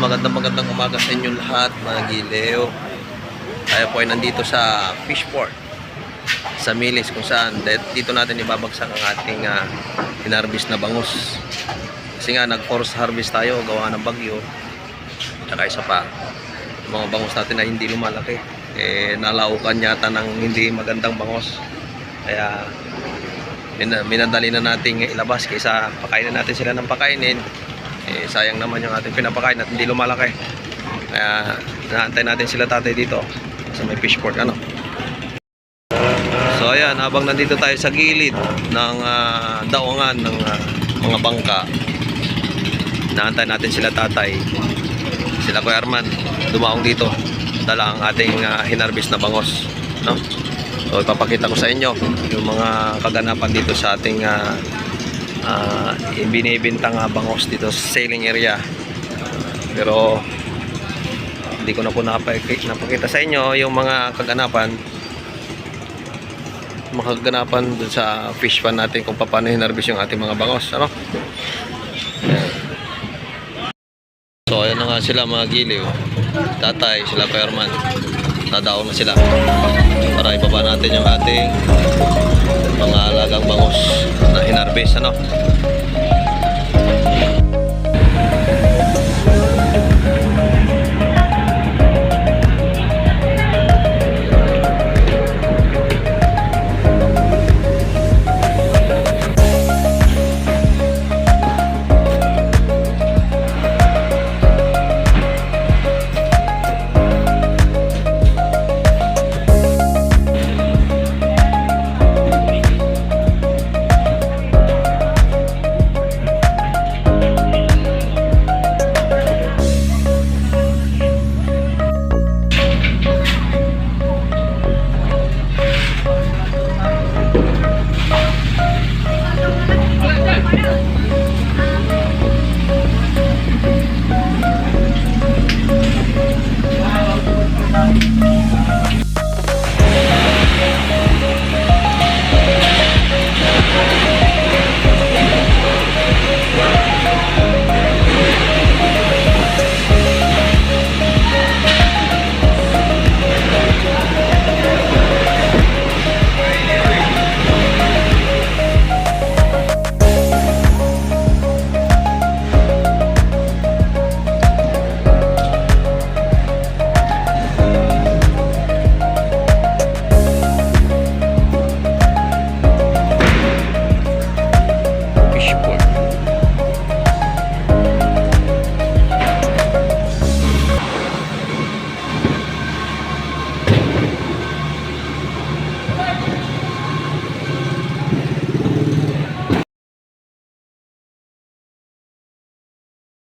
Magandang umaga sa inyo lahat, mga giliw. Tayo po ay nandito sa Fishport sa Milis, kung saan dito natin ibabagsak ang ating hinarvest na bangus. Kasi nga nag-force harvest tayo gawa ng bagyo. Tsaka isa pa, yung mga bangus natin na hindi lumalaki, nalaukan yata ng hindi magandang bangus. Kaya minadali na nating ilabas kaysa pakainin natin sila ng pakainin. Sayang naman yung ating pinapakain at hindi lumalaki. Kaya naantay natin sila tatay dito sa may Fishport, ano. So ayan, habang nandito tayo sa gilid ng daungan ng mga bangka, naantay natin sila tatay, sila Kuya Arman, dumaong dito, dala ang ating hinarvest na bangos, no? So ipapakita ko sa inyo yung mga kaganapan dito sa ating binibintang bangos dito sa sailing area. Pero hindi ko na po napakita sa inyo yung mga kaganapan dun sa fish pan natin, kung paano hinarvest yung ating mga bangos, ano? Ayan. So ayan na nga sila, mga giliw, tatay, sila Perman, nadaon na sila para ibaba natin yung ating mga alagang bangus na hinarvest, ano.